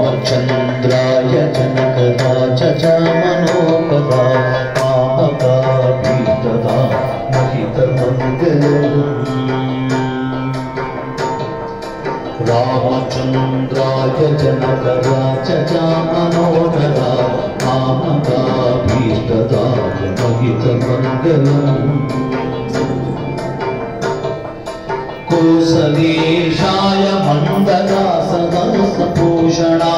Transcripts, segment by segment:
रामचंद्राय जनकराज मनोहरा मामकाभीष्टदा महितमङ्गलम् रामचंद्राय जनकराज मनोहरा मामकाभीष्टदा महितमङ्गलम् कोसलेशाय मण्डगासदासभूषणा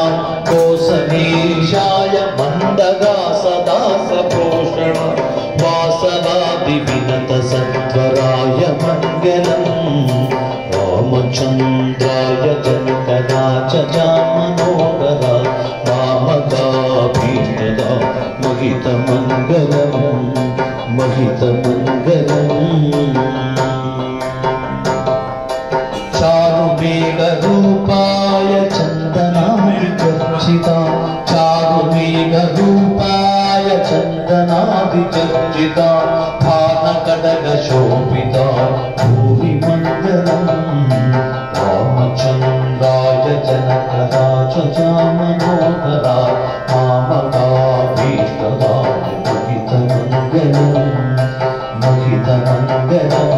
कोसलेशाय मण्डगासदासभूषणा वासवादिविनतसत्वराय मङ्गलम् रामचन्द्राय जनकराज मनोहरा मामकाभीष्टदा महितमङ्गलम् महितमङ्गलम् चारुमेघरूपाय चन्दनादिचर्चिता चारुमेघरूपाय चन्दनादिचर्चिता भानकडगशोभिता भूरि मङ्गलम् रामचन्द्राय जनकराज मनोहरा मामकाभीष्टदा महितमङ्गलम् महितमङ्गलम्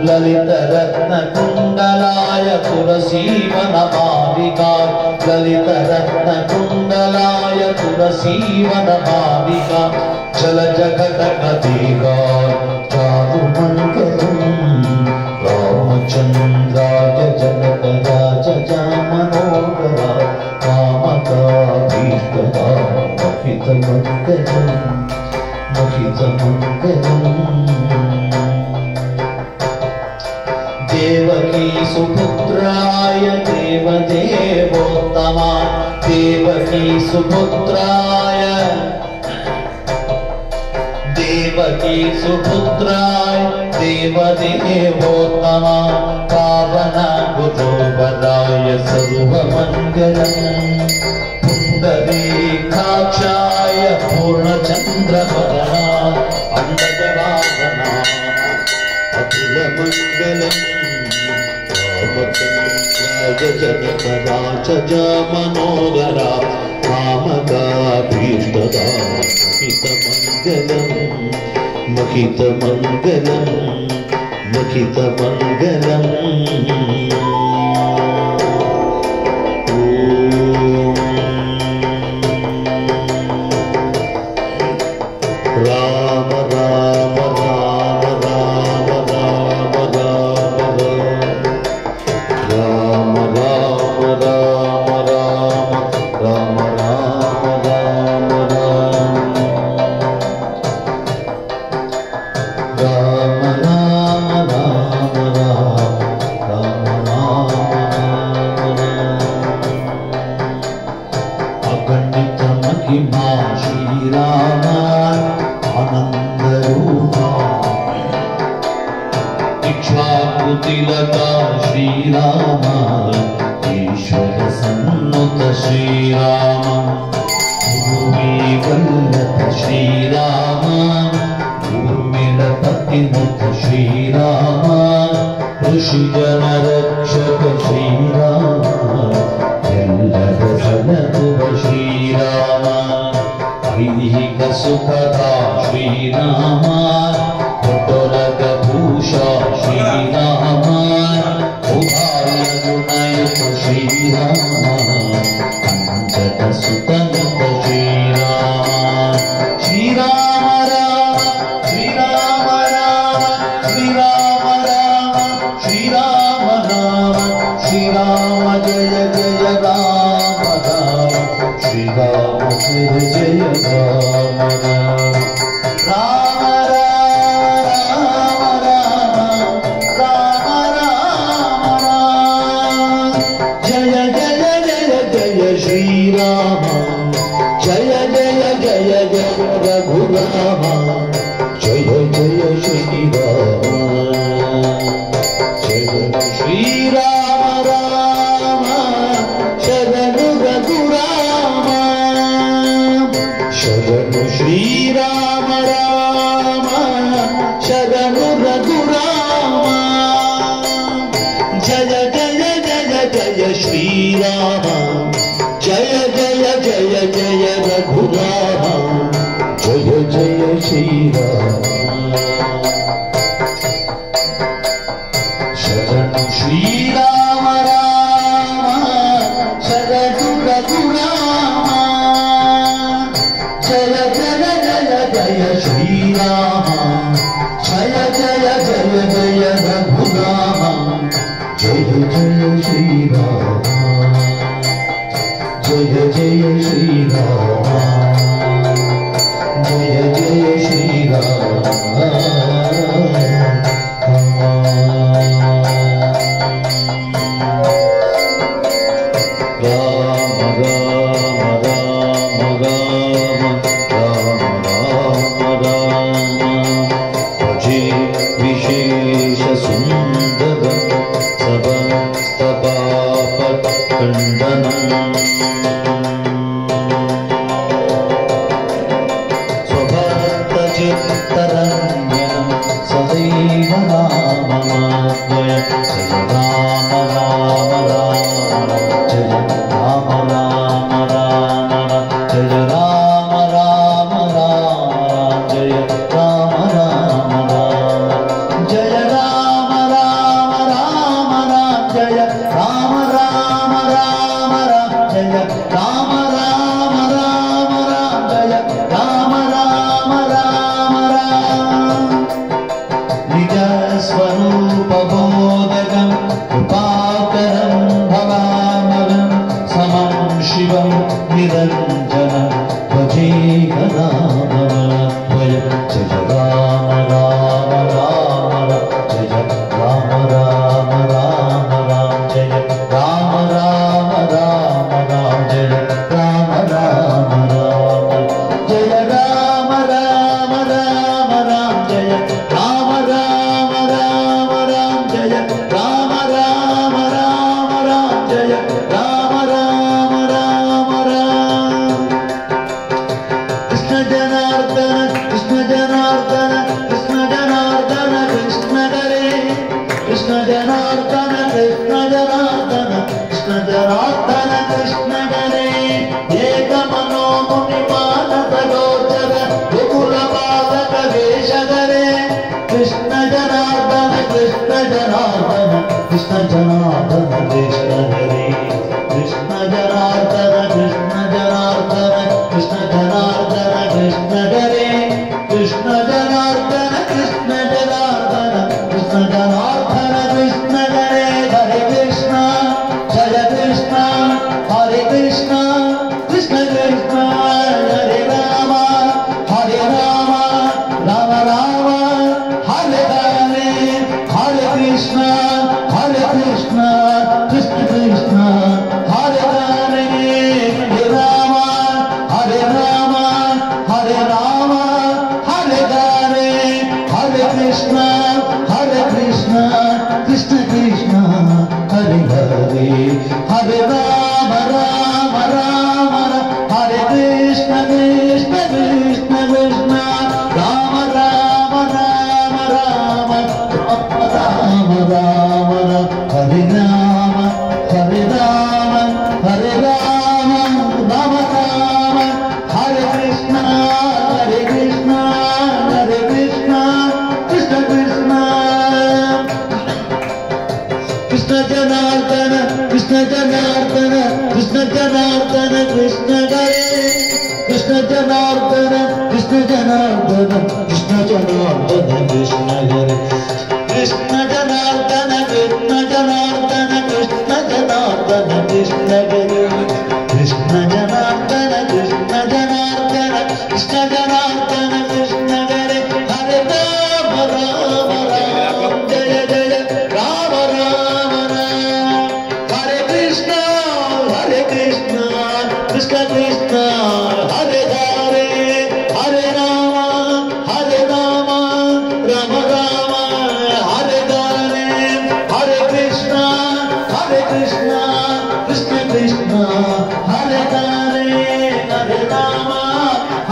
ललितरत्नकुण्डलाय तुलसीवनमालिका ललितरत्नकुण्डलाय तुलसीवनमालिका जलजघटकदीर्घा चारुमङ्गलम् रामचन्द्राय जनकराज मनोहरा मामकाभीष्टदा महितमङ्गलम् महितमङ्गलम् देवकी सुपुत्राय देवदेवोत्तमा देवकी सुपुत्राय देवदेवोत्तमा पावन गुरुवराय सर्वमङ्गलम् पुण्डरीकाक्षाय पूर्णचन्द्रवदना अण्डजवाहना अखिलमङ्गलम् रामचन्द्राय जनकराज मनोहरा मामकाभीष्टदा महितमङ्गलम् महितमङ्गलम् महितमङ्गलम् राम राम राम राम राम राम राम राम राम राम राम अगणित महिमा श्रीराम आनंदरूपा इक्ष्वाकुतिलका श्रीराम ईश्वर सन्नुत श्रीराम भूमि वल्लभ श्रीराम भूमिलपतिनुत श्रीराम ऋषिजन रक्षक श्रीराम ಎಲ್ಲರ ಸಲಹುವ ಶ್ರೀರಾಮ ಐಹಿಕ ಸುಖದ ಶ್ರೀರಾಮ ಕೊಟ್ಟೊಲಗ ಭೂಷ ಶ್ರೀರಾಮ ಉದಾರ್ಯ ಗುಣಯುತ ಶ್ರೀರಾಮ ಅಂಜದ ಸುತನುತ ಶ್ರೀರಾಮ ಶ್ರೀರಾಮ ರಾಮ ಶ್ರೀರಾಮ ರಾಮ ಶ್ರೀರಾಮ ರಾಮ ಶ್ರೀರಾಮ ರಾಮ ಶ್ರೀರಾಮ ಜಯ ಜಯ ರಾಮ ರಾಮ ಶ್ರೀರಾಮ ಜಯ ಜಯ ರಾಮ ರಾಮ ರಾಮ ರಾಮ ರಾಮ ರಾಮ ಜಯ ಜಯ ಜಯ ಜಯ ಶ್ರೀರಾಮ ಜಯ ಜಯ ಜಯ ಜಯ ರಘುರಾಮ ಜಯ ಜಯ ಶ್ರೀರಾಮ ಜಯ ಶ್ರೀರಾಮ ರಾಮ ಶರಣು ರಘುರಾಮ ಶ್ರೀರಾಮ ರಾಮ ಶರಣು ರಘುರಾಮ ಜಯ ಜಯ ಜಯ ಜಯ ಶ್ರೀರಾಮ ಜಯ ಜಯ ಜಯ ಜಯ ರಘುರಾಮ ಜಯ ಜಯ ಶ್ರೀರಾಮ ಶರಣು ಶ್ರೀರಾಮ ರಾಮ ಶರಣು ರಘುರಾಮ ಜಯ ಜಯ ಜಯ ಜಯ ಶ್ರೀರಾಮ ಜಯ ಜಯ ಜಯ ಜಯ ರಘುರಾಮ ಜಯ ಜಯ ಶ್ರೀರಾಮ ಜಯ ಜಯ ಶ್ರೀರಾಮ ಜಯ ಜಯ Shriram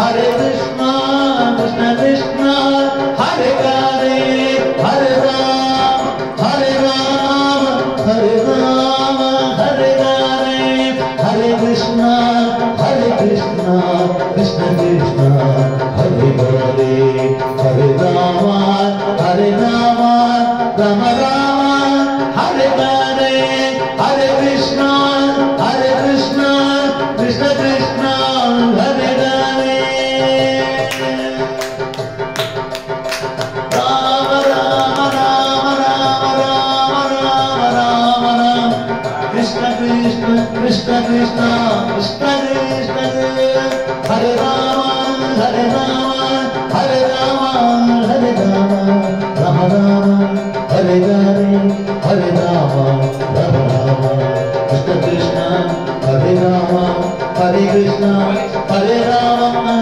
Hare Krishna, Krishna Krishna, Hare Hare, Hare Ram, Hare Ram, Hare Ram, Hare Hare, Hare Krishna, Krishna Krishna, Hare Hare, Hare Rama, Hare Rama, Rama Rama, Hare Hare, Hare Krishna, Krishna Krishna, Hare Hare. Rama Rama Rama Rama Rama Rama Rama Rama, Krishna Krishna, Krishna Krishna, Krishna Krishna, Hare Rama, Hare Rama, Hare Rama, Hare Rama, Rama Rama, Hare Hare, Hare Rama, Rama Rama, Krishna Krishna, Hare Rama, Hare Krishna, Hare Rama,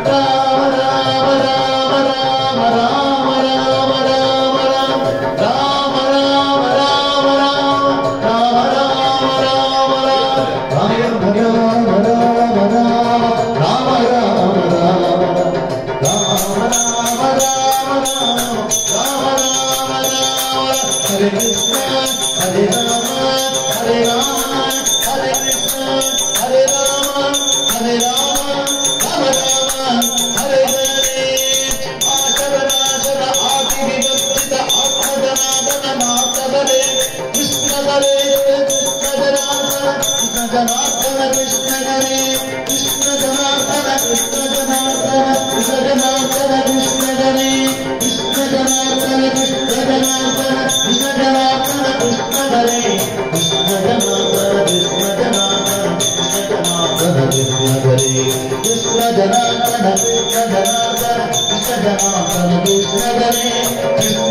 Rama Rama, Rama Rama, Rama Rama, Rama Rama, Rama Rama, Rama Rama, Rama Rama, Rama Hare Krishna, Hare Rama, Hare Rama, Hare Krishna, Hare Rama, Hare Rama, Rama Rama, Hare Hare. Ashara Ashara Adi Vibhakta Atmajanadana Matavare, Krishna Hare, Krishna Janardana, Krishna Janardana, Krishna Hare, Krishna Janardana, Krishna Janardana, Krishna Janardana, Krishna Hare, Krishna Janardana, Krishna Janardana, Krishna Janardana, Krishna Hare, Krishna Janardana, Krishna Janardana, Krishna Janardana, Krishna Hare, Krishna Janardana, Krishna Janardana, Krishna Janardana, Krishna Hare, Krishna